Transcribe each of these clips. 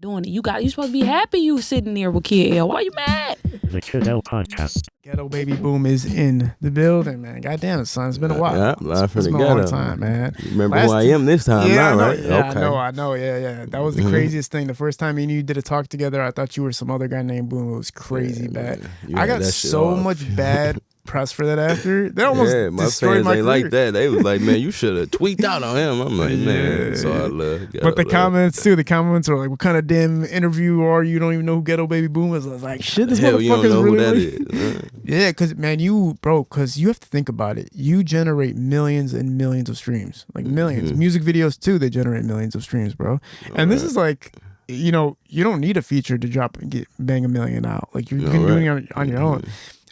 doing it. You supposed to be happy you sitting there with Kid L. Why you mad? The Ghetto Podcast. Ghetto Baby Boom is in the building, man. God damn it, son. It's been a while. Yeah, live from It's the been a long ghetto. time, man. You remember who I am this time, yeah, now, I know, right? yeah, Okay. I know. Yeah. That was the craziest thing. The first time me and you did a talk together, I thought you were some other guy named Boom. It was crazy bad. I got so much bad press for that after. That almost my destroyed fans my ain't career. like that. They was like, man, you should have tweaked out on him. I'm like, man, that's all I love. But the comments too, the comments are like, what kind of damn interview are you? You don't even know who Ghetto Baby Boom is. I was like, shit, this Hell, you don't motherfucker's know really who that is. Yeah, because man, because you have to think about it. You generate millions and millions of streams, like millions. Music videos too, they generate millions of streams, bro. And this is like, you don't need a feature to drop and bang a million out. Like you can doing it on your own.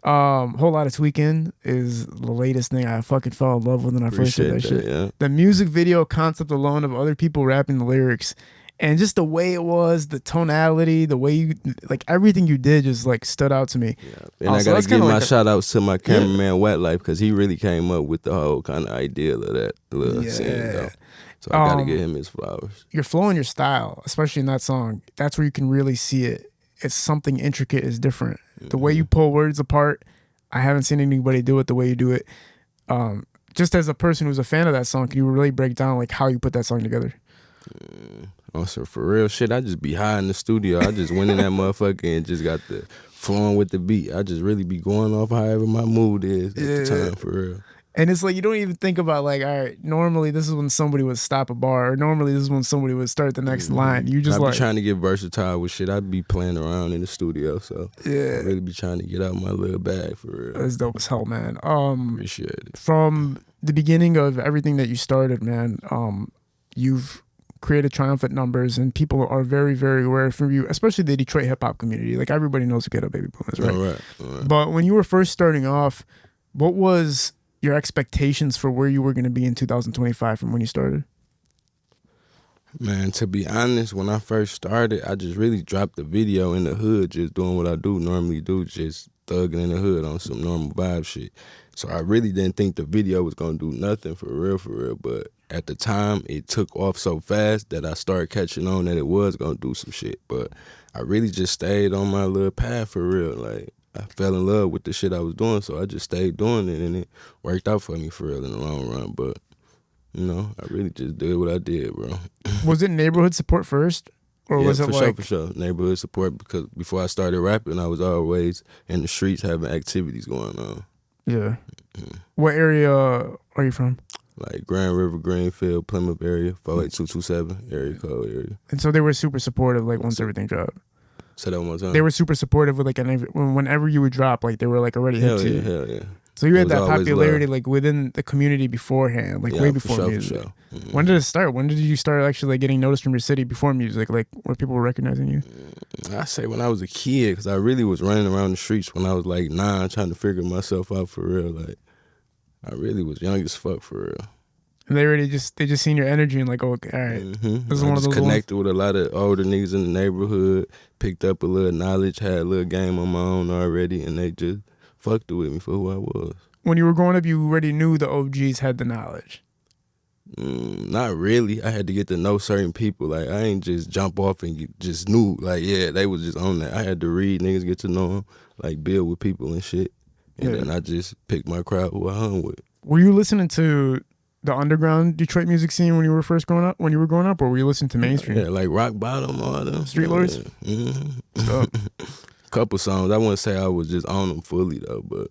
Whole Lotta Tweakin is the latest thing I fucking fell in love with when I first did that shit. Yeah. The music video concept alone of other people rapping the lyrics and just the way it was, the tonality, the way you, like everything you did just like stood out to me. Yeah. And I gotta give my shout outs to my cameraman Wet Life, because he really came up with the whole kind of idea of that little scene though. So I gotta give him his flowers. Your flow and your style, especially in that song, that's where you can really see it. It's something intricate, is different. The way you pull words apart, I haven't seen anybody do it the way you do it. Just as a person who's a fan of that song, can you really break down like how you put that song together? Also, for real shit, I just be high in the studio. I just went in that motherfucker and just got the flowing with the beat. I just really be going off however my mood is at the time, for real. And it's like, you don't even think about like, all right, normally this is when somebody would stop a bar, or normally this is when somebody would start the next line. You just I be trying to get versatile with shit. I be playing around in the studio, so I really be trying to get out my little bag, for real. That's dope as hell, man. Appreciate it. From the beginning of everything that you started, man, you've created triumphant numbers, and people are very, very aware from you, especially the Detroit hip hop community. Like everybody knows who Ghetto Baby Boom is, right? All right. But when you were first starting off, what was your expectations for where you were going to be in 2025 from when you started? Man, to be honest, when I first started, I just really dropped the video in the hood, just doing what I normally do, just thugging in the hood on some normal vibe shit. So I really didn't think the video was going to do nothing for real. But at the time, it took off so fast that I started catching on that it was going to do some shit. But I really just stayed on my little path for real. Like, I fell in love with the shit I was doing, so I just stayed doing it, and it worked out for me for real in the long run. But, I really just did what I did, bro. Was it neighborhood support first? Or was it for sure. Neighborhood support, because before I started rapping, I was always in the streets having activities going on. Yeah. What area are you from? Like Grand River, Greenfield, Plymouth area, 48227 area code area. And so they were super supportive, like once everything dropped. Say that one more time. They were super supportive with like whenever you would drop, like they were like already hip to you. Hell yeah. So you had that popularity like within the community beforehand, like way before music. For sure. Mm-hmm. When did it start? When did you start actually like getting noticed from your city before music? Like where people were recognizing you? I say when I was a kid, because I really was running around the streets when I was like 9, trying to figure myself out for real. Like I really was young as fuck for real. And they just seen your energy and like, oh, okay, all right. Mm-hmm. This is one of those connected with a lot of older niggas in the neighborhood, picked up a little knowledge, had a little game on my own already, and they just fucked with me for who I was. When you were growing up, you already knew the OGs had the knowledge. Not really. I had to get to know certain people. Like, I ain't just jump off and just knew. Like, yeah, they was just on that. I had to read niggas, get to know them, like build with people and shit. And then I just picked my crowd who I hung with. Were you listening to the underground Detroit music scene when you were growing up, or were you listening to mainstream? Yeah, like Rock Bottom, all them. Street Lords? Yeah. Couple songs. I wouldn't say I was just on them fully, though, but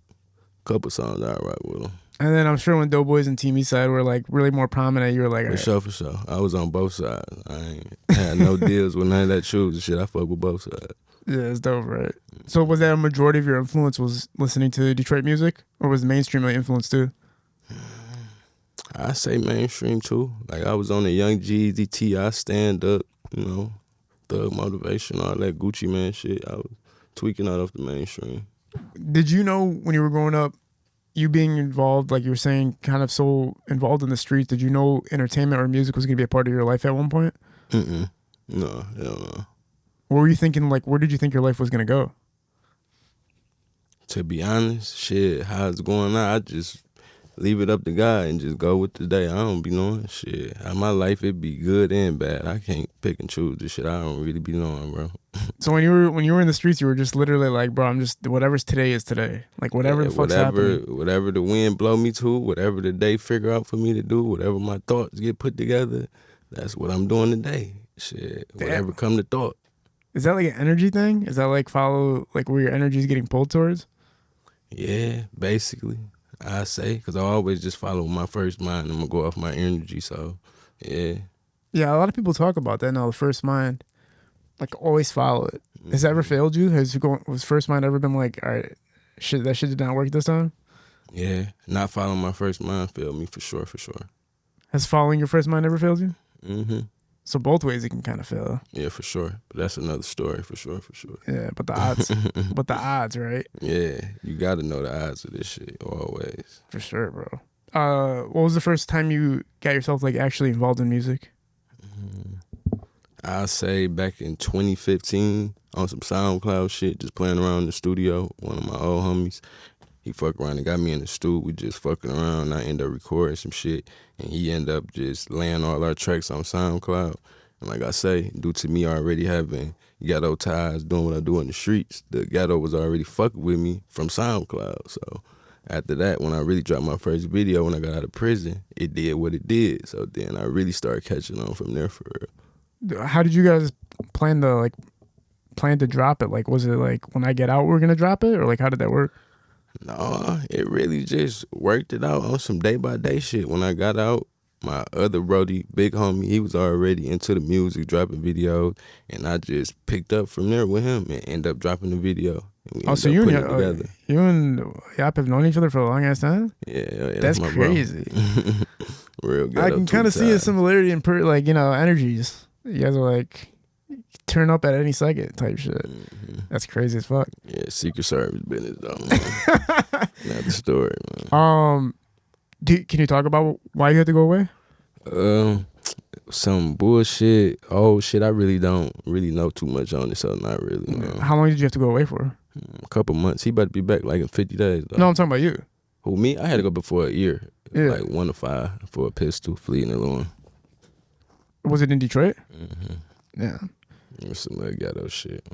couple songs I rock with them. And then I'm sure when Doughboys and Teamy side were like really more prominent, you were like, For sure. I was on both sides. I ain't had no deals with none of that shoes and shit. I fuck with both sides. Yeah, it's dope, right? So was that a majority of your influence was listening to Detroit music, or was mainstream like influence too? I say mainstream too. Like I was on the Young Jeezy, T.I. Stand Up, Thug Motivation, all that Gucci Man shit. I was tweaking out of the mainstream. Did you know when you were growing up, you being involved, like you were saying, kind of so involved in the streets, did you know entertainment or music was going to be a part of your life at one point? No, hell no. What were you thinking, like, where did you think your life was going to go? To be honest, shit, how it's going now, leave it up to God and just go with the day. I don't be knowing shit. How my life, it be good and bad. I can't pick and choose the shit. I don't really be knowing, bro. So when you were in the streets, you were just literally like, bro, I'm just whatever's today is today. Like whatever the fuck's happening. Whatever the wind blow me to, whatever the day figure out for me to do, whatever my thoughts get put together, that's what I'm doing today. Shit, whatever come to thought. Is that like an energy thing? Is that like follow like where your energy is getting pulled towards? Yeah, basically. I say, because I always just follow my first mind. I'm going to go off my energy, so, yeah. Yeah, a lot of people talk about that now, the first mind. Like, always follow it. Has that ever failed you? Was first mind ever been like, all right, shit, that shit did not work this time? Yeah, not following my first mind failed me for sure. Has following your first mind ever failed you? Mm-hmm. So both ways it can kind of fail. Yeah, for sure. But that's another story, for sure. Yeah, but the odds, right? Yeah, you got to know the odds of this shit, always. For sure, bro. What was the first time you got yourself like actually involved in music? I'll say back in 2015 on some SoundCloud shit, just playing around in the studio. One of my old homies, he fucked around and got me in the studio. We just fucking around, and I ended up recording some shit, and he ended up just laying all our tracks on SoundCloud. And like I say, due to me already having ghetto ties, doing what I do in the streets, the ghetto was already fucking with me from SoundCloud. So after that, when I really dropped my first video when I got out of prison, it did what it did. So then I really started catching on from there for real. How did you guys plan to drop it? Like, was it like when I get out we're gonna drop it, or like how did that work? No, it really just worked it out on some day-by-day shit. When I got out, my other brody, big homie, he was already into the music, dropping videos, and I just picked up from there with him and ended up dropping the video. Oh, so you and Yop have known each other for a long ass time? Yeah, that's my crazy. Real good. I can kind of see a similarity in energies. You guys are like turn up at any second type shit. Mm-hmm. That's crazy as fuck. Yeah, Secret Service business though, man. Not the story, man. Can you talk about why you had to go away? Some bullshit, old shit. I really don't really know too much on it, so not really. No. How long did you have to go away for? A couple months. He about to be back like in 50 days though. No, I'm talking about you. Who, me? I had to go before a year. Yeah. Like 1 to 5 for a pistol, fleeing alone. Was it in Detroit? Mm-hmm. Yeah. It was some like ghetto shit.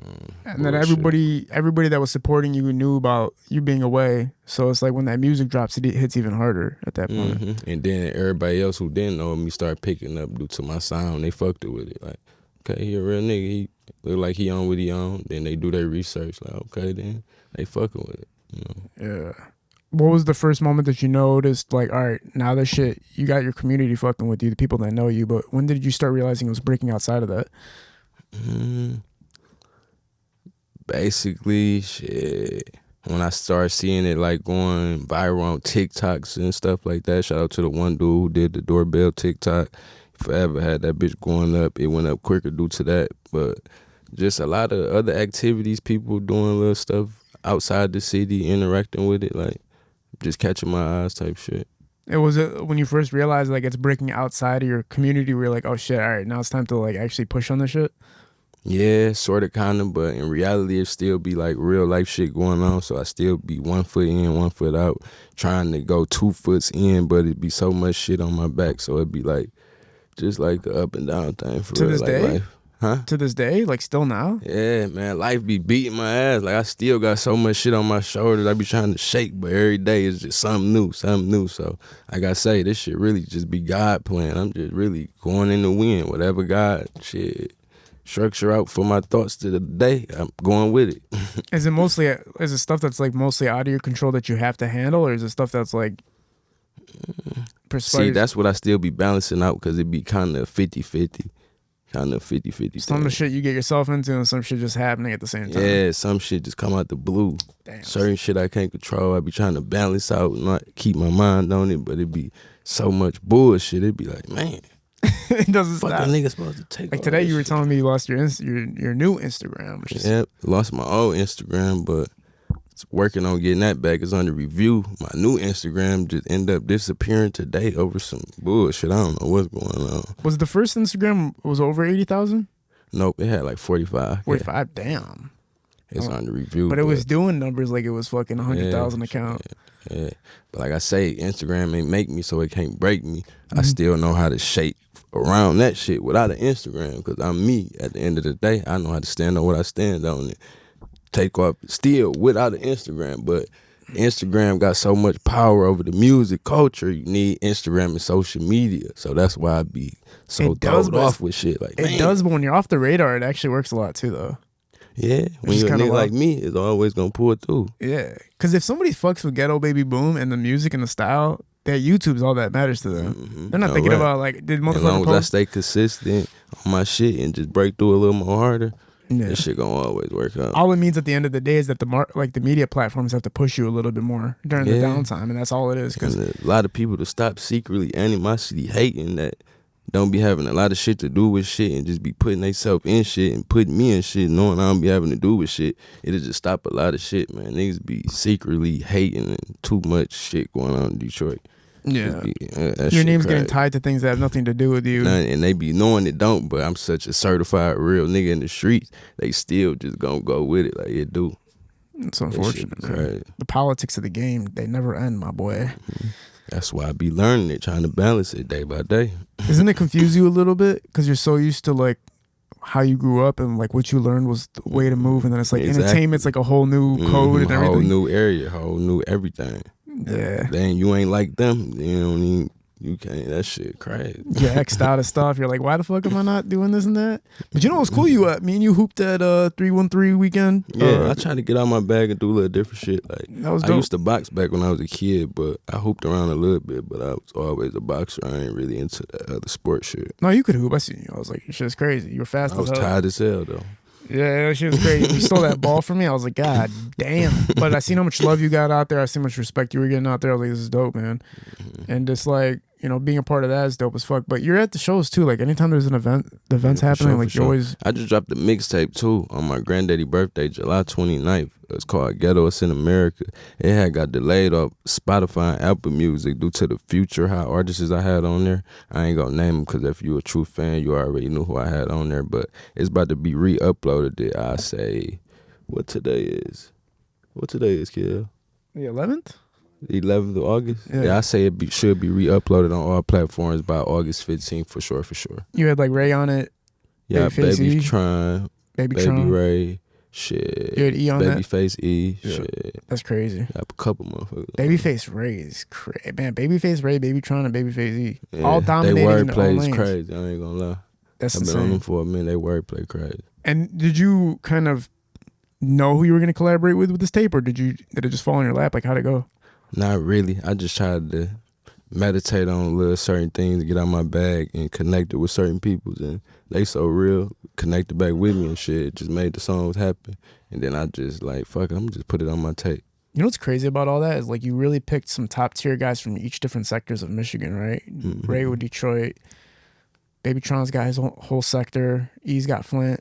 And then everybody that was supporting you knew about you being away. So it's like when that music drops, it hits even harder at that point. Mm-hmm. And then everybody else who didn't know me started picking up due to my sound. They fucked it with it. Like, okay, he a real nigga. He look like he on what he on. Then they do their research. Like, okay, then they fucking with it. You know? Yeah. What was the first moment that you noticed, like, all right, now this shit, you got your community fucking with you, the people that know you, but when did you start realizing it was breaking outside of that? Basically, shit, when I started seeing it like going viral on TikToks and stuff like that, shout out to the one dude who did the doorbell TikTok. Forever had that bitch going up. It went up quicker due to that. But just a lot of other activities, people doing little stuff outside the city, interacting with it, like just catching my eyes type shit. It was when you first realized like it's breaking outside of your community, where you're like, oh shit, all right, now it's time to like actually push on this shit? Yeah, sort of, kind of, but in reality, it still be like real life shit going on. So I still be 1 foot in, 1 foot out, trying to go 2 foot in, but it'd be so much shit on my back. So it'd be like, just like the up and down thing for to real. This like day? Life. Huh? To this day? Like still now? Yeah, man, life be beating my ass. Like I still got so much shit on my shoulders. I be trying to shake, but every day is just something new. So like I say, this shit really just be God playing. I'm just really going in the wind. Whatever God shit structure out for my thoughts to the day, I'm going with it. Is it stuff that's like mostly out of your control that you have to handle, or is it stuff that's like See, that's what I still be balancing out, because it be kind of 50-50. Kind of 50-50. Some of the shit you get yourself into and some shit just happening at the same time. Yeah, some shit just come out the blue. Damn. Certain shit I can't control. I be trying to balance out and not keep my mind on it, but it be so much bullshit. It be like, man, it doesn't stop. Fucking nigga supposed to take like all today this you were shit. telling me you lost your new Instagram. Which is... Yep, lost my old Instagram, but working on getting that back. Is under review. My new Instagram just ended up disappearing today over some bullshit. I don't know what's going on. Was the first Instagram was over 80,000? Nope, it had like 45. 45, yeah. Damn. It's under review. But it was doing numbers like it was fucking 100,000 account. Yeah. But like I say, Instagram ain't make me, so it can't break me. I still know how to shape around that shit without an Instagram, because I'm me. At the end of the day, I know how to stand on what I stand on and take off still without an Instagram. But Instagram got so much power over the music culture. You need Instagram and social media. So that's why I be so thrown off with shit. Like, it does, but when you're off the radar, it actually works a lot too, though. Yeah, when you're a nigga like me, it's always gonna pull through. Yeah, because if somebody fucks with Ghetto Baby Boom and the music and the style, that YouTube's all that matters to them. They're not thinking about like, did motherfucker as long as post? I stay consistent on my shit and just break through a little more harder, Yeah. this shit gonna always work out. All it means at the end of the day is that the media platforms have to push you a little bit more during the downtime, and that's all it is. Because a lot of people to stop secretly animosity hating that don't be having a lot of shit to do with shit and just be putting themselves in shit and putting me in shit knowing I don't be having to do with shit. It'll just stop a lot of shit, man. Niggas be secretly hating and too much shit going on in Detroit. yeah, Your your name's getting tied to things that have nothing to do with you. And they be knowing it don't, but I'm such a certified real nigga in the streets, they still just gonna go with it like it do. It's unfortunate, man. The politics of the game, they never end, my boy. That's why I be learning it, trying to balance it day by day. Doesn't it confuse you a little bit? Because you're so used to like how you grew up and like what you learned was the way to move, and then it's like entertainment's like a whole new code and everything. Whole new area, whole new everything. Yeah. Then you ain't like them. You don't even, you can't. That shit crazy. You're X'd out of stuff. You're like, why the fuck am I not doing this and that? But you know what's cool? You me and you hooped at 313 weekend. Yeah, I tried to get out my bag and do a little different shit. Like that was dope. I used to box back when I was a kid, but I hooped around a little bit. But I was always a boxer. I ain't really into that other sport shit. No, you could hoop. I seen you. I was like, your shit's crazy. You were fast as hell. I was tired as hell though. Yeah, that shit was crazy. You stole that ball from me. I was like, God damn. But I seen how much love you got out there. I seen how much respect you were getting out there. I was like, this is dope, man. And just like, you know, being a part of that is dope as fuck. But you're at the shows too. Like anytime there's an event, the event's happening, like you always. I just dropped a mixtape too on my granddaddy birthday, July 29th. It's called Ghetto in America. It had got delayed off Spotify and Apple Music due to the future hot artists I had on there. I ain't gonna name them because if you a true fan, you already knew who I had on there. But it's about to be re-uploaded. I say, what today is, kid? The 11th? The 11th of August? Yeah, I say should be re-uploaded on all platforms by August 15th for sure. You had like Ray on it? Yeah, Babytron. Baby Ray. Shit. You had E on Babyface E. Yeah. Shit. That's crazy. I have a couple motherfuckers. Babyface Ray is crazy. Man, Babyface Ray, BabyTron, and Babyface E. Yeah, all dominating in their own wordplay is lanes. crazy. I ain't gonna lie. That's I've been on them for a minute. They wordplay crazy. And did you kind of know who you were going to collaborate with this tape, or did it just fall in your lap? Like, how'd it go? Not really. I just tried to meditate on little certain things, get out my bag, and connect it with certain people. And they so real, connected back with me and shit. It just made the songs happen. And then I just like, fuck it, I'm just put it on my tape. You know what's crazy about all that is like you really picked some top tier guys from each different sectors of Michigan, right? Mm-hmm. Ray with Detroit, BabyTron's got his whole sector, E's got Flint.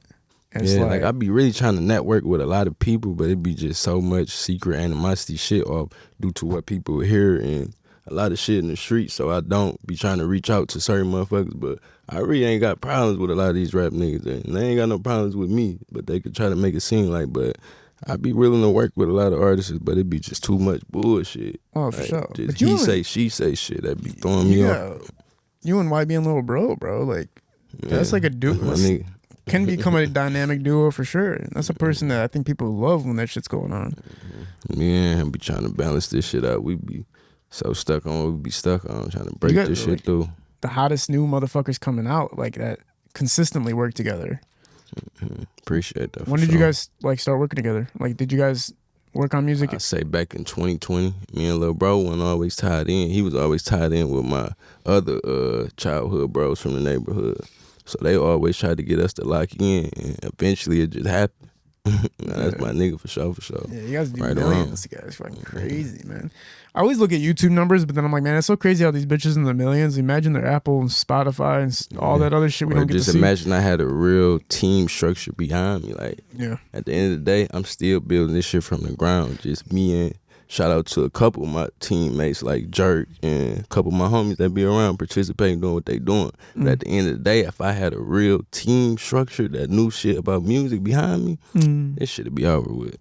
And yeah, like I be really trying to network with a lot of people, but it be just so much secret animosity shit off due to what people hear and a lot of shit in the street. So I don't be trying to reach out to certain motherfuckers, but I really ain't got problems with a lot of these rap niggas, and they ain't got no problems with me, but they could try to make it seem like, but I be willing to work with a lot of artists, but it be just too much bullshit. Oh, for like, sure. Just But he say, she say shit that be throwing me off. You and YBN Lil Bro, like, that's like a dude. Can become a dynamic duo for sure. That's a person that I think people love when that shit's going on. Yeah, I be trying to balance this shit out. We be so stuck on what we be stuck on, trying to break this shit through. The hottest new motherfuckers coming out like that consistently work together. Appreciate that. When did you guys like start working together? Like, did you guys work on music? I say back in 2020. Me and Lil Bro wasn't always tied in. He was always tied in with my other childhood bros from the neighborhood. So they always tried to get us to lock in, and eventually it just happened. That's my nigga for sure. Yeah, you guys do millions. You guys fucking crazy, man. I always look at YouTube numbers, but then I'm like, man, it's so crazy how these bitches in the millions. Imagine their Apple and Spotify and all that other shit we don't get to see. Just imagine I had a real team structure behind me. Like, at the end of the day, I'm still building this shit from the ground. Just me and shout out to a couple of my teammates like Jerk and a couple of my homies that be around participating, doing what they doing. But at the end of the day, if I had a real team structure that knew shit about music behind me, this shit'd be over with.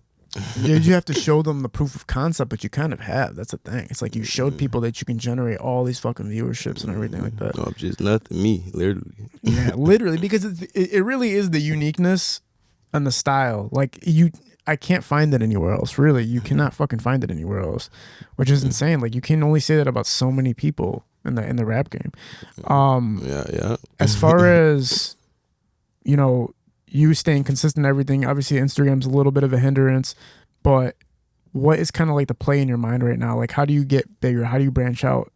You have to show them the proof of concept, but you kind of have. That's the thing. It's like you showed people that you can generate all these fucking viewerships and everything like that. No, I'm just nothing. Me, literally. Yeah, literally, because it really is the uniqueness and the style. Like I can't find it anywhere else. Really, you cannot fucking find it anywhere else, which is insane. Like you can only say that about so many people in the rap game. Yeah. As far as you staying consistent in everything, obviously Instagram's a little bit of a hindrance, but what is kind of like the play in your mind right now? Like how do you get bigger? How do you branch out?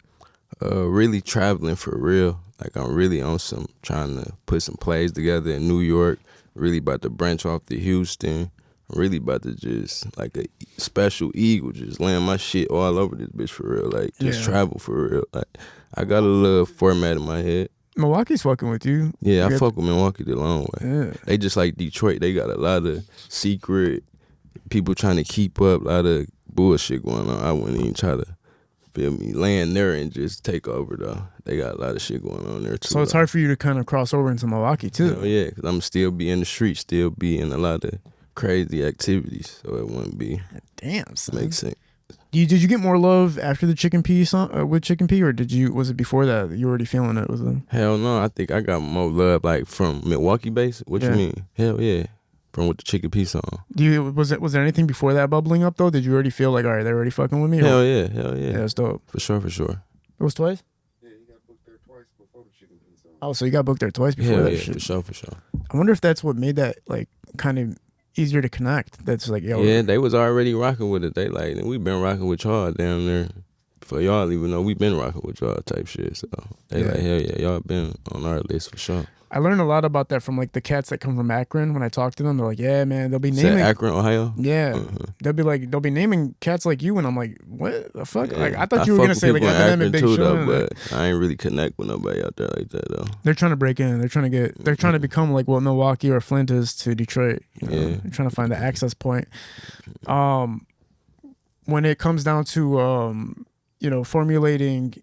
Really traveling for real. Like I'm really on some trying to put some plays together in New York. Really about to branch off to Houston. I'm really about to just like a special eagle, just land my shit all over this bitch for real. Like just travel for real. Like I got a little format in my head. Milwaukee's fucking with you. Yeah, I fuck with Milwaukee the long way. Yeah. They just like Detroit. They got a lot of secret people trying to keep up, a lot of bullshit going on. I wouldn't even try to, feel me, land there and just take over though. They got a lot of shit going on there too. So it's hard for you to kind of cross over into Milwaukee too. Hell yeah, because I'm still be in the street, still be in a lot of crazy activities. So it wouldn't be. Damn, son. Makes sense. Did you get more love after the Chicken P song with Chicken P, or was it before that? You already feeling it with them? Hell no, I think I got more love like from Milwaukee based. What you mean? Hell yeah, from with the Chicken P song. Was there anything before that bubbling up though? Did you already feel like, all right, they're already fucking with me? Hell yeah. Yeah, that's dope. For sure. It was twice. Yeah, he got booked there twice before the Chicken P song. Oh, so you got booked there twice before Hell that yeah, shit. for sure. I wonder if that's what made that like kind of easier to connect. That's like, yo. Yeah, they was already rocking with it. They like, we been rocking with y'all down there for y'all, even though we been rocking with y'all type shit. So they like, hell yeah, y'all been on our list for sure. I learned a lot about that from like the cats that come from Akron. When I talk to them, they're like, yeah, man, they'll be naming Akron, Ohio. Yeah, they'll be naming cats like you, and I'm like, what the fuck? Yeah. Like I thought you were gonna say like Eminem and Big too, Sean, though, but I ain't really connect with nobody out there like that though. They're trying to break in. They're trying to become like what Milwaukee or Flint is to Detroit. You know? Yeah. They're trying to find the access point. When it comes down to formulating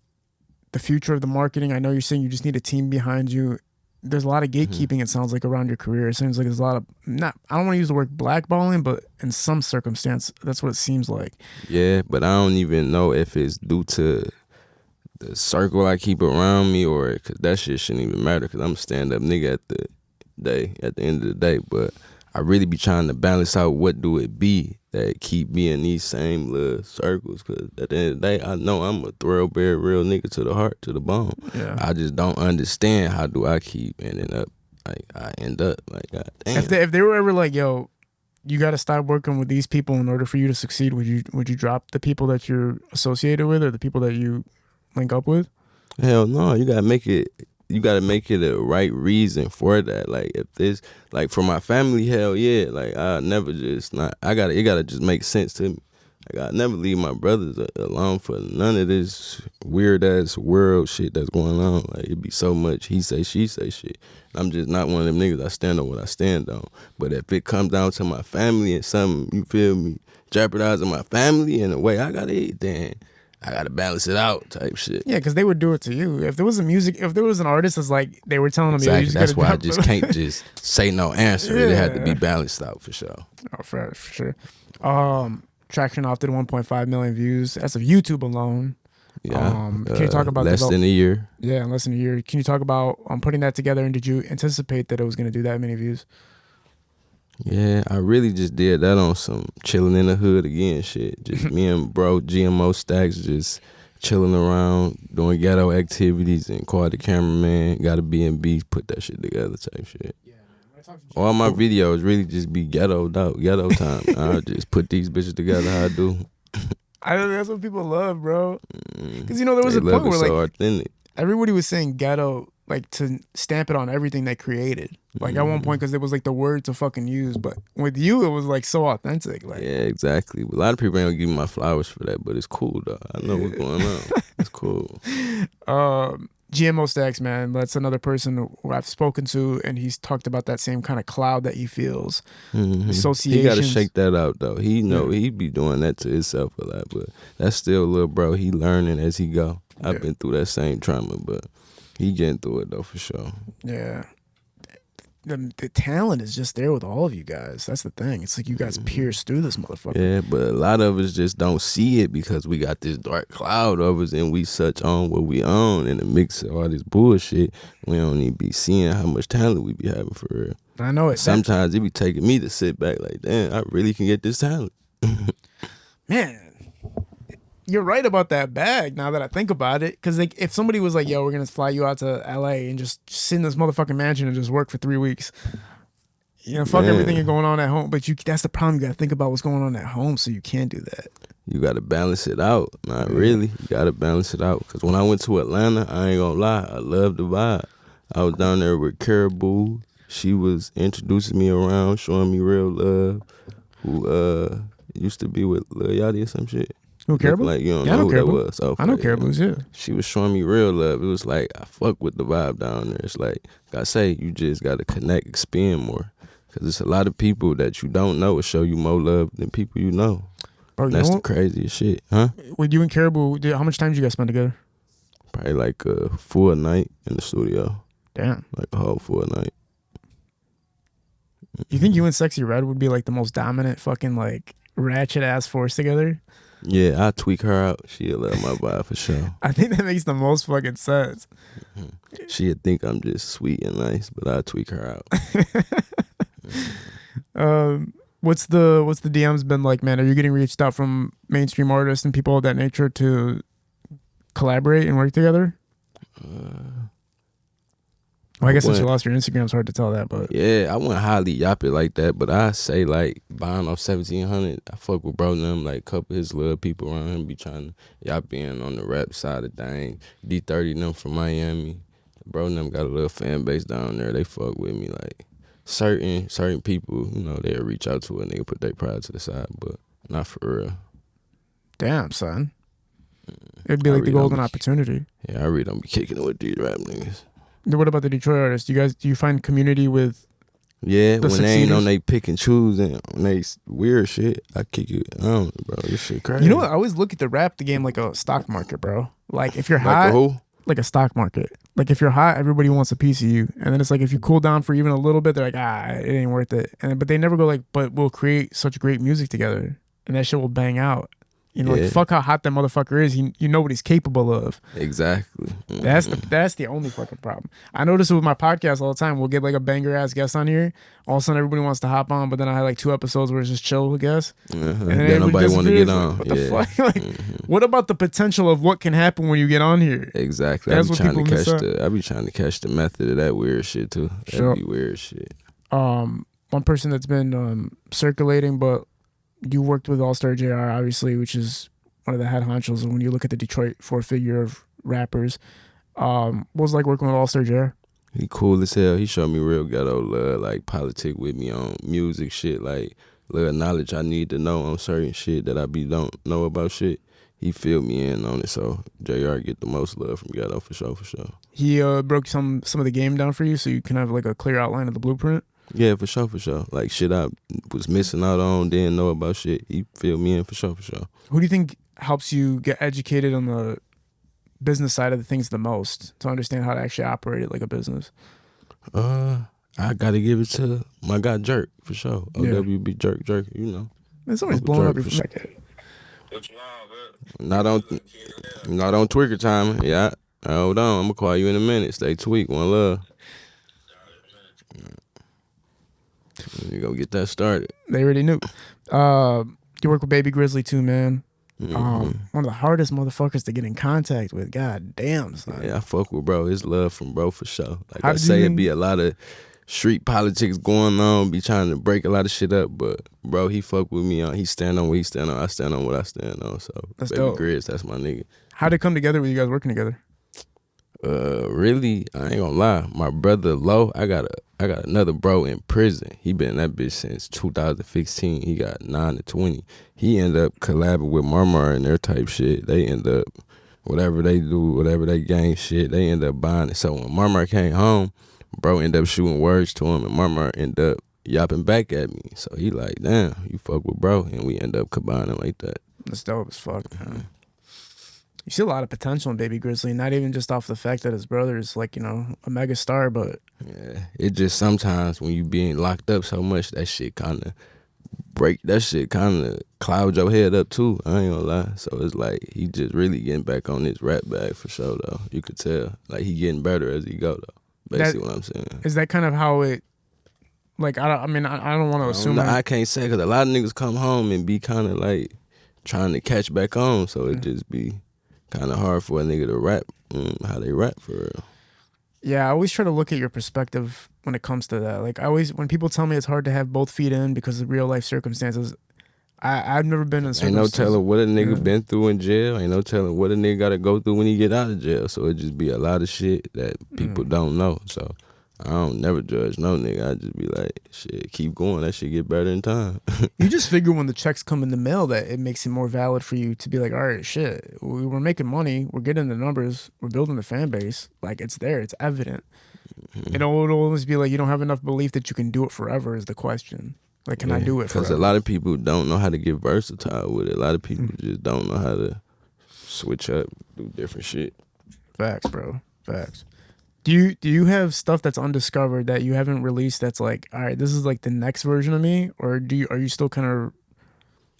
the future of the marketing, I know you're saying you just need a team behind you. There's a lot of gatekeeping, it sounds like, around your career. It seems like there's a lot of, I don't want to use the word blackballing, but in some circumstance, that's what it seems like. Yeah, but I don't even know if it's due to the circle I keep around me or cause that shit shouldn't even matter because I'm a stand-up nigga at the end of the day. But I really be trying to balance out what do it be that keep me in these same little circles because at the end of the day, I know I'm a thoroughbred real nigga to the heart, to the bone. Yeah. I just don't understand how do I keep ending up like I end up like God damn. If they were ever like, yo, you got to stop working with these people in order for you to succeed, would you drop the people that you're associated with or the people that you link up with? Hell no, you gotta make it a right reason for that. Like if this, like for my family, hell yeah. Like I never just not. It gotta just make sense to me. Like I never leave my brothers alone for none of this weird ass world shit that's going on. Like it be so much he say she say shit. I'm just not one of them niggas. I stand on what I stand on. But if it comes down to my family and something, you feel me, jeopardizing my family in a way I gotta eat, then I gotta balance it out type shit. Yeah, because they would do it to you. If there was an artist that's like they were telling them, exactly. You just that's why I drop just can't just say no answer. Yeah. It had to be balanced out for sure. Oh, for sure. Traction off did 1.5 million views. That's of YouTube alone. Yeah. Can you talk about less than a year? Yeah, in less than a year. Can you talk about putting that together? And did you anticipate that it was going to do that many views? Yeah, I really just did that on some chilling in the hood again shit. Just me and bro GMO Stacks just chilling around, doing ghetto activities and called the cameraman, got a B&B, put that shit together type shit. Yeah, man. All my videos really just be ghetto time. I just put these bitches together how I do. I know that's what people love, bro. Because there was a point where so authentic. Everybody was saying ghetto, like to stamp it on everything they created. Like at one point, because it was like the word to fucking use. But with you, it was like so authentic. Like yeah, exactly. A lot of people ain't gonna give me my flowers for that, but it's cool though. I know what's going on. It's cool. GMO Stacks, man, that's another person who I've spoken to, and he's talked about that same kind of cloud that he feels. Associations. He got to shake that out though. He he be doing that to himself a lot, but that's still little bro. He learning as he go. I've been through that same trauma, but he getting through it though for sure. Yeah. the talent is just there with all of you guys. That's the thing. It's like you guys pierce through this motherfucker. Yeah, but a lot of us just don't see it because we got this dark cloud over us and we such on what we own in the mix of all this bullshit. We don't even be seeing how much talent we be having for real. I know it. Sometimes it be taking me to sit back like, damn, I really can get this talent. Man, you're right about that bag now that I think about it. Because like, if somebody was like, yo, we're going to fly you out to LA and just sit in this motherfucking mansion and just work for 3 weeks. You know, fuck everything you're going on at home. But that's the problem. You got to think about what's going on at home, so you can't do that. You got to balance it out. Not really. You got to balance it out. Because when I went to Atlanta, I ain't going to lie, I loved the vibe. I was down there with Caribou. She was introducing me around, showing me real love. Who used to be with Lil Yachty or some shit. Who, Caribou? Like you don't know who Caribou. That was. Okay, I know Caribou's, yeah. She was showing me real love. It was like, I fuck with the vibe down there. It's like I say, you just got to connect, expand more. Because there's a lot of people that you don't know will show you more love than people you know. Bro, that's the craziest shit, huh? With you and Caribou, how much time did you guys spend together? Probably like a full night in the studio. Damn. Like a whole full night. You think you and Sexy Red would be like the most dominant fucking like ratchet ass force together? Yeah, I tweak her out. She'll love my vibe for sure. I think that makes the most fucking sense. She'll think I'm just sweet and nice, but I tweak her out. What's the DMs been like, man? Are you getting reached out from mainstream artists and people of that nature to collaborate and work together? Well, I guess since you lost your Instagram, it's hard to tell that, but yeah, I wouldn't highly yop it like that, but I say like buying off 1700. I fuck with bro them, like a couple of his little people around him be trying to yop in on the rap side of things. D30 them from Miami, bro them got a little fan base down there. They fuck with me like certain people, you know, they'll reach out to a nigga, put their pride to the side, but not for real. Damn, son, it'd be like the golden opportunity. Yeah, I really don't be kicking it with these rap niggas. What about the Detroit artists? Do you find community with? Yeah, when they ain't on they pick and choose and when they weird shit, I kick it. I don't know, bro. This shit crazy. You know what? I always look at the game like a stock market, bro. Like if you're like hot, a who? like a stock market. Like if you're hot, everybody wants a piece of you, and then it's like if you cool down for even a little bit, they're like, it ain't worth it. But they never go like, but we'll create such great music together, and that shit will bang out. You know, like fuck how hot that motherfucker is. You know what he's capable of. Exactly. That's the only fucking problem. I notice it with my podcast all the time. We'll get like a banger ass guest on here. All of a sudden, everybody wants to hop on, but then I have like 2 episodes where it's just chill with guests. And then nobody want to get on. What the fuck? Like, what about the potential of what can happen when you get on here? Exactly. That's what people miss out. I be trying to catch the method of that weird shit too. That'd be weird shit. One person that's been circulating, but you worked with All Star JR, obviously, which is one of the head honchos. And when you look at the Detroit 4-figure of rappers, what was it like working with All Star JR? He cool as hell. He showed me real ghetto love, like politic with me on music shit, like little knowledge I need to know on certain shit that I don't know about shit. He filled me in on it, so JR get the most love from ghetto for sure. He broke some of the game down for you, so you can have like a clear outline of the blueprint. Yeah, for sure. Like shit I was missing out on, didn't know about shit. He filled me in for sure. Who do you think helps you get educated on the business side of the things the most to understand how to actually operate it like a business? I gotta give it to my guy Jerk for sure. OWB Jerk, you know. Man, somebody's blowing up your phone. Not on Twicker time. Yeah. Hold on, I'm gonna call you in a minute. Stay tweak, one love. You gonna get that started. They already knew. You work with Baby Grizzly too, man. One of the hardest motherfuckers to get in contact with. God damn, son. Yeah, I fuck with bro. It's love from bro for sure. Like I say, it be a lot of street politics going on, be trying to break a lot of shit up, but bro, he fuck with me on. He stand on what he stand on. I stand on what I stand on. So that's Baby dope. Grizz, that's my nigga. How'd it come together with you guys working together? Really, I ain't gonna lie. My brother Lo, I got another bro in prison. He been in that bitch since 2015. He got 9 to 20. He ended up collabing with Marmar and their type shit. They end up, whatever they do, whatever they gang shit, they end up buying it. So when Marmar came home, bro ended up shooting words to him, and Marmar ended up yopping back at me. So he like, damn, you fuck with bro, and we end up combining like that. That's dope as fuck, man. You see a lot of potential in Baby Grizzly, not even just off the fact that his brother is like, a mega star, but Yeah, it just sometimes when you being locked up so much, that shit kind of clouds your head up too. I ain't gonna lie. So it's like he just really getting back on his rap bag for sure though. You could tell like he getting better as he go though. Basically what I'm saying. Is that kind of how it? Like I don't want to assume. I can't say because a lot of niggas come home and be kind of like trying to catch back on. So it just be kind of hard for a nigga to rap how they rap for real. Yeah, I always try to look at your perspective when it comes to that. Like when people tell me it's hard to have both feet in because of real life circumstances, I've never been in Ain't circumstances. no telling what a nigga been through in jail. Ain't no telling what a nigga got to go through when he get out of jail. So it just be a lot of shit that people don't know. So I don't never judge no nigga. I just be like, shit, keep going. That shit get better in time. You just figure when the checks come in the mail that it makes it more valid for you to be like, all right, shit, we're making money, we're getting the numbers, we're building the fan base. Like it's there, it's evident. It'll always be like you don't have enough belief that you can do it forever is the question. Like, can I do it forever? Because a lot of people don't know how to get versatile with it. A lot of people just don't know how to switch up, do different shit. Facts, bro. Facts. Do you have stuff that's undiscovered that you haven't released that's like, all right, this is like the next version of me? Or are you still kind of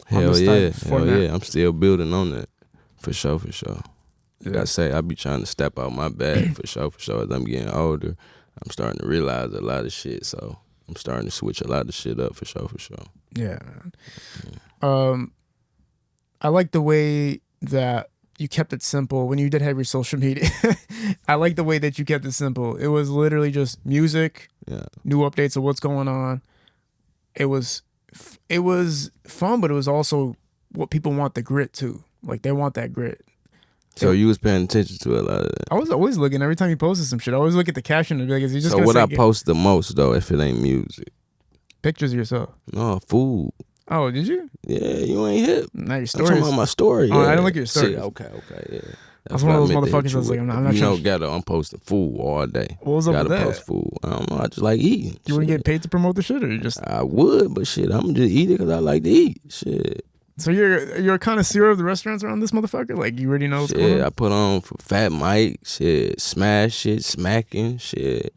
Hell yeah. I'm still building on that. For sure. Like I say, I be trying to step out my bag for sure. As I'm getting older, I'm starting to realize a lot of shit. So I'm starting to switch a lot of shit up for sure. Yeah, man. I like the way that you kept it simple when you did have your social media. I like the way that you kept it simple. It was literally just music, new updates of what's going on. It was fun, but it was also what people want, the grit too. Like they want that grit. So you was paying attention to a lot of that. I was always looking every time you posted some shit. I always look at the caption and be like, is he just so gonna what say I post the most though, if it ain't music? Pictures of yourself. No, food. Oh, did you? Yeah, you ain't hip. Not your I'm stories. talking about my story. Oh, yeah. I didn't look at your stories. See, okay, yeah. I was one of those motherfuckers that was like, I'm not you trying know, to... Ghetto, I'm posting food all day. What was up Gotta with that? post food. I don't know, I just like eating. You wouldn't get paid to promote the shit, or you just... I would, but shit, I'm just eat it because I like to eat. Shit. So you're a connoisseur of the restaurants around this motherfucker? Like, you already know what's going on? I put on for Fat Mike, shit, Smash shit, Smacking, shit.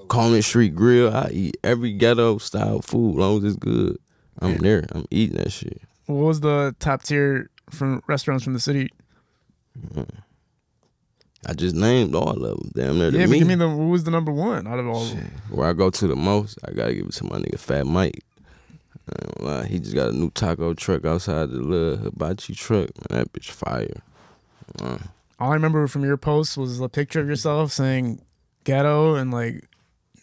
Coleman Street Grill. I eat every ghetto style food, as long as it's good. I'm there. I'm eating that shit. What was the top tier from restaurants from the city? I just named all of them. Damn near to Yeah, but me. give me what was the number one out of all of them? Where I go to the most, I gotta give it to my nigga Fat Mike. I ain't gonna lie, he just got a new taco truck outside the little hibachi truck. Man, that bitch fire. All I remember from your post was a picture of yourself saying ghetto and like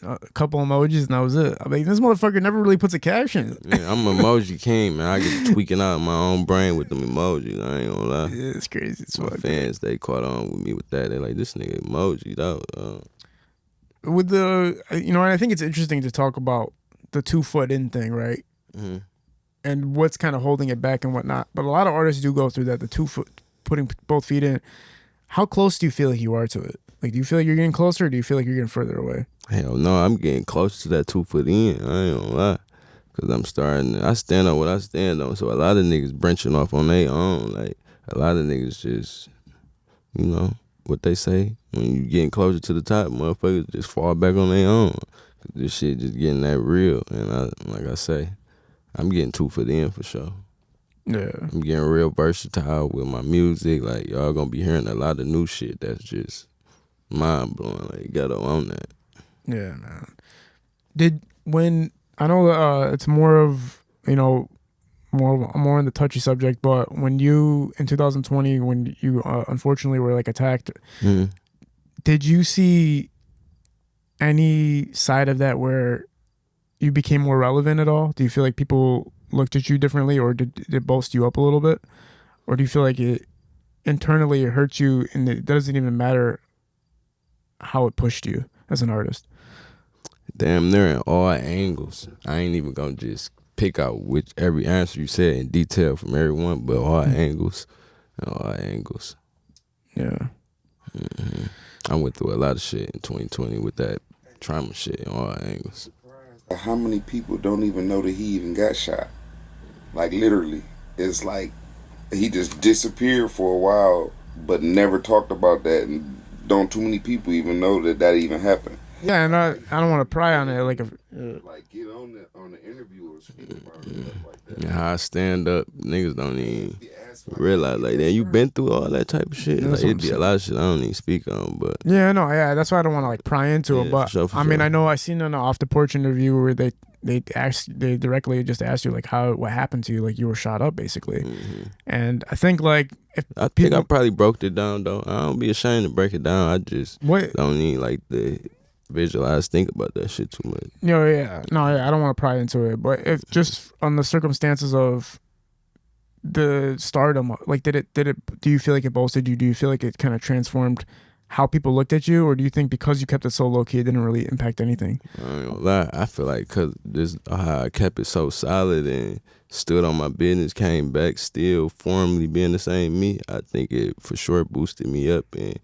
a couple emojis, and that was it. I'm like, this motherfucker never really puts a caption. Yeah, I'm an emoji king, man. I get tweaking out my own brain with them emojis. I ain't gonna lie. Yeah, it's crazy. It's My fuck. fans, they caught on with me with that. They like, this nigga emoji, dog. With the, I think it's interesting to talk about the 2 foot in thing, right? Mm-hmm. And what's kind of holding it back and whatnot. But a lot of artists do go through that, the 2 foot, putting both feet in. How close do you feel like you are to it? Like, do you feel like you're getting closer, or do you feel like you're getting further away? Hell no, I'm getting close to that 2 foot in. I ain't gonna lie. Cause I stand on what I stand on. So a lot of niggas branching off on their own. Like, a lot of niggas just, what they say, when you getting closer to the top, motherfuckers just fall back on their own. Cause this shit just getting that real. And like I say, I'm getting 2 foot in for sure. Yeah. I'm getting real versatile with my music. Like, y'all gonna be hearing a lot of new shit that's just mind blowing. Like, Ghetto on that. Yeah, man. I know it's more of, more in the touchy subject, but when you, in 2020, when you unfortunately were like attacked, did you see any side of that where you became more relevant at all? Do you feel like people looked at you differently, or did it boast you up a little bit? Or do you feel like it internally it hurt you and it doesn't even matter how it pushed you as an artist? Damn, they're in all angles. I ain't even gonna just pick out which every answer you said in detail from everyone, but all angles. All angles. Yeah. Mm-hmm. I went through a lot of shit in 2020 with that trauma shit in all angles. How many people don't even know that he even got shot? Like, literally. It's like he just disappeared for a while, but never talked about that, and don't too many people even know that even happened. Yeah, and I don't want to pry on it. Like, if, Like get on the interview or speak about it, stuff like that. And how I stand up, niggas don't even realize like that. You been through all that type of shit. Yeah, Like that's what it'd be a lot of shit I don't even speak on, but yeah, no, yeah, that's why I don't want to like pry into it. Yeah, But for sure, for I mean, sure. I know I seen an off the porch interview where they directly just asked you like what happened to you, like you were shot up basically. And I think like if I think people I probably broke it down though. I don't be ashamed to break it down. I just what don't need like the visualize, think about that shit too much. you know, yeah, no, yeah, I don't want to pry into it, but if just on the circumstances of the stardom, like did it do you feel like it bolstered you? Do you feel like it kind of transformed how people looked at you, or do you think because you kept it so low key it didn't really impact anything? I ain't gonna lie. I feel like cause this how I kept it so solid and stood on my business, came back still formally being the same me. I think it for sure boosted me up and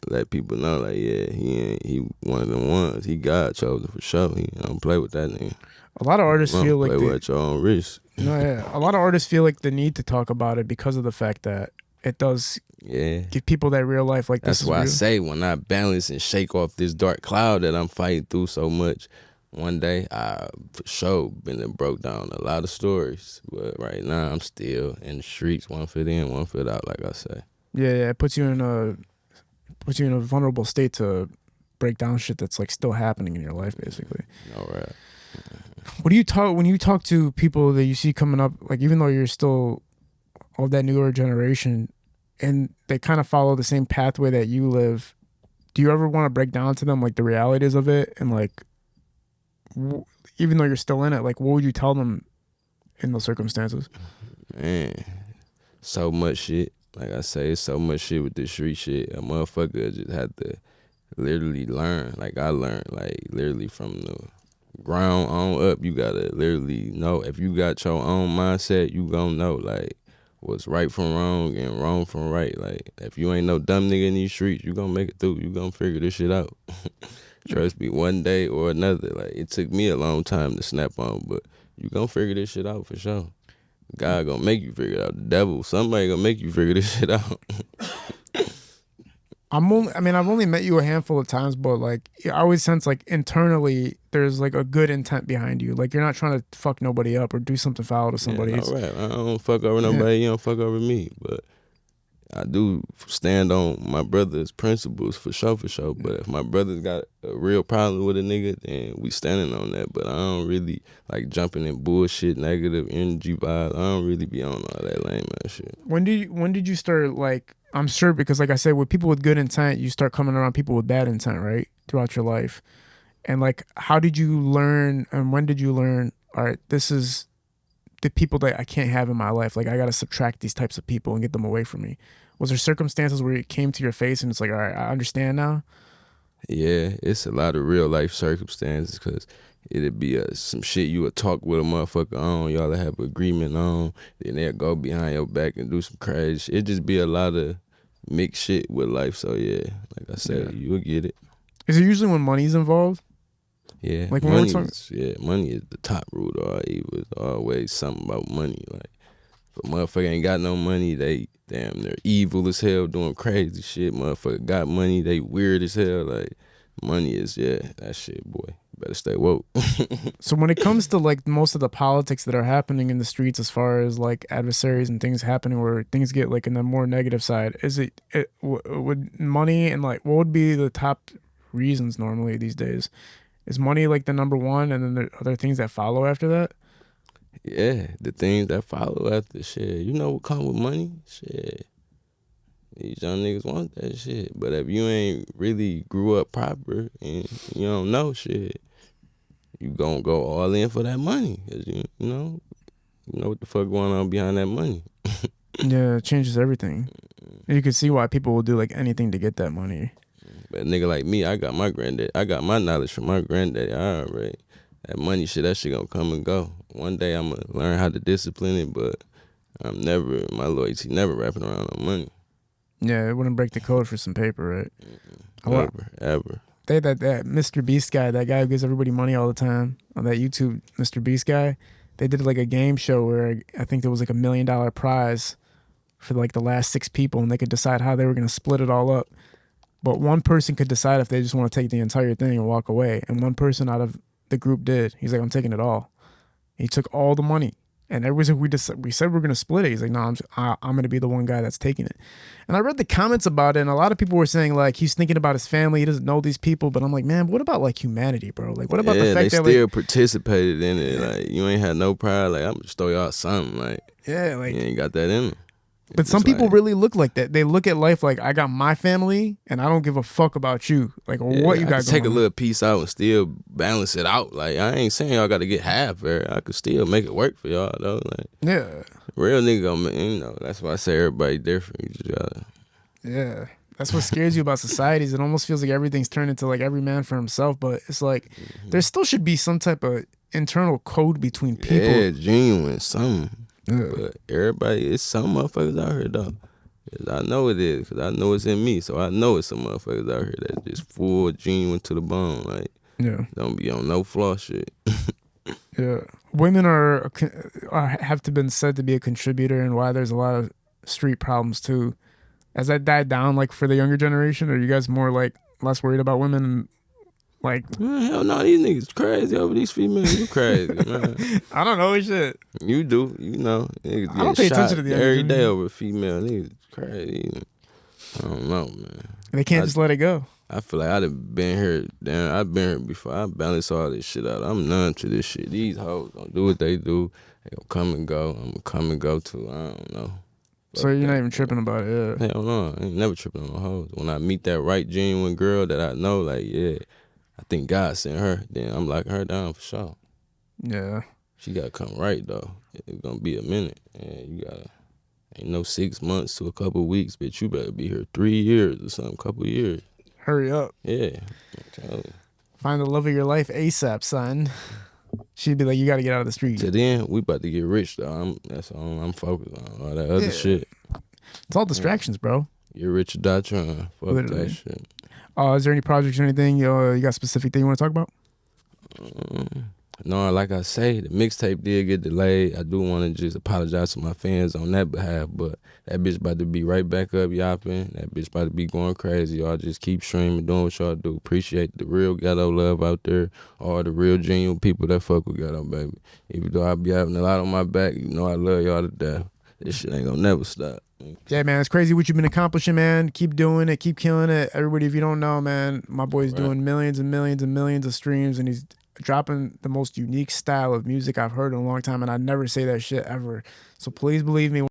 let people know like yeah, he one of them ones. He God chosen for sure. He don't play with that nigga. A lot of artists feel like play with at your own risk. no, yeah, a lot of artists feel like the need to talk about it because of the fact that it does Yeah. give people that real life like That's this is why I real. say when I balance and shake off this dark cloud that I'm fighting through so much, one day I for sure been and broke down a lot of stories. But right now I'm still in the streets, one foot in, one foot out, like I say. Yeah, it puts you in a vulnerable state to break down shit that's like still happening in your life basically. All right. What do you talk when you talk to people that you see coming up, like even though you're still of that newer generation and they kind of follow the same pathway that you live, do you ever want to break down to them like the realities of it and like even though you're still in it, like what would you tell them in those circumstances? Man, so much shit. Like I say, it's so much shit with this street shit. A motherfucker just had to literally learn. Like I learned, like literally from the ground on up. You gotta literally know. If you got your own mindset, you gonna know like what's right from wrong and wrong from right. Like if you ain't no dumb nigga in these streets, you gonna make it through. You gonna figure this shit out. Trust me, one day or another. Like it took me a long time to snap on, but you gonna figure this shit out for sure. God gonna make you figure it out. The devil, somebody gonna make you figure this shit out. I've only met you a handful of times, but like I always sense like internally there's like a good intent behind you. Like you're not trying to fuck nobody up or do something foul to somebody. Yeah, all right. I don't fuck over nobody. You don't fuck over me. But I do stand on my brother's principles for sure. But if my brother's got a real problem with a nigga, then we standing on that. But I don't really like jumping in bullshit, negative energy vibes. I don't really be on all that lame ass shit. When did you start like? I'm sure because like I said, with people with good intent, you start coming around people with bad intent, right? Throughout your life. And like, how did you learn and when did you learn, all right, this is the people that I can't have in my life. Like I got to subtract these types of people and get them away from me. Was there circumstances where it came to your face and it's like, all right, I understand now? Yeah, it's a lot of real life circumstances because it'd be some shit you would talk with a motherfucker on, y'all have agreement on, then they'll go behind your back and do some crazy shit. It'd just be a lot of mixed shit with life. So yeah, like I said, you'll get it. Is it usually when money's involved? Yeah, like when money we're money is the top root of all evil. It's always something about money. Like if a motherfucker ain't got no money, they're evil as hell doing crazy shit. Motherfucker got money, they weird as hell. Like money is that shit, boy. Better stay woke. So when it comes to like most of the politics that are happening in the streets, as far as like adversaries and things happening where things get like in the more negative side, is it would money and like what would be the top reasons normally these days? Is money like the number one, and then there are other things that follow after that? Yeah, the things that follow after shit. You know what come with money? Shit. These young niggas want that shit. But if you ain't really grew up proper and you don't know shit, you gonna go all in for that money. Cause you know what the fuck going on behind that money. Yeah, it changes everything. You can see why people will do like anything to get that money. But a nigga like me, I got my knowledge from my granddaddy. Already. That money shit, that shit gonna come and go. One day I'm gonna learn how to discipline it, but my loyalty never wrapping around on money. Yeah, it wouldn't break the code for some paper, right? Ever. They that Mr. Beast guy, that guy who gives everybody money all the time on that YouTube Mr. Beast guy, they did like a game show where I think there was like $1 million prize for like the last 6 people, and they could decide how they were going to split it all up. But one person could decide if they just want to take the entire thing and walk away. And one person out of the group did. He's like, I'm taking it all. He took all the money. And everybody's like, we said we're going to split it. He's like, no, I'm going to be the one guy that's taking it. And I read the comments about it, and a lot of people were saying, like, he's thinking about his family. He doesn't know these people. But I'm like, man, what about, like, humanity, bro? Like, what about the fact that, they still like, participated in it. Like, you ain't had no pride. Like, I'm going to throw y'all something. Like, yeah, like, you ain't got that in them. but some people really look like that. They look at life like, I got my family, and I don't give a fuck about you. Like, what you got going on. Take a little piece out and still balance it out. Like, I ain't saying y'all got to get half there. I could still make it work for y'all, though. Like, yeah. Real nigga gonna, that's why I say everybody different. You just gotta. Yeah. That's what scares you about societies. It almost feels like everything's turned into like every man for himself, but it's like there still should be some type of internal code between people. Yeah, genuine, something. Yeah. But everybody, it's some motherfuckers out here, though. I know it is, because I know it's in me, so I know it's some motherfuckers out here that's just full, genuine to the bone. Like, yeah. Don't be on no flaw shit. Yeah. Women have been said to be a contributor, and why there's a lot of street problems, too. Has that died down, like, for the younger generation? Or are you guys more, like, less worried about women and, like... Man, hell no, these niggas crazy over these females. You crazy, man. I don't know shit. You do, you know. Niggas I don't pay attention to the every younger day over a female. Niggas crazy. I don't know, man. They can't just let it go. I feel like I've been here before. I balance all this shit out. I'm numb to this shit. These hoes gonna do what they do. They gonna come and go. I'm gonna come and go too. I don't know. So you're not even tripping about it, yeah? Hell no, I ain't never tripping on no hoes. When I meet that right, genuine girl that I know, like, yeah, I think God sent her, then I'm locking her down for sure. Yeah. She gotta come right, though. It's gonna be a minute. And you gotta, ain't no 6 months to a couple of weeks, bitch. You better be here 3 years or something, couple of years. Hurry up. Yeah. Find the love of your life ASAP, son. She'd be like, you got to get out of the street. So then, we about to get rich, though. That's all I'm focused on. All that other shit. It's all distractions, bro. Get rich or die trying. Fuck Literally. that shit. Is there any projects or anything you got a specific thing you want to talk about? No, like I say, the mixtape did get delayed. I do want to just apologize to my fans on that behalf, but that bitch about to be right back up yopping. That bitch about to be going crazy. Y'all just keep streaming, doing what y'all do. Appreciate the real ghetto love out there, all the real genuine people that fuck with Ghetto Baby. Even though I be having a lot on my back, you know I love y'all to death. This shit ain't gonna never stop. Yeah, man, it's crazy what you've been accomplishing, man. Keep doing it, keep killing it. Everybody, if you don't know, man, my boy's doing millions and millions and millions of streams, and he's dropping the most unique style of music I've heard in a long time, and I never say that shit ever. So please believe me.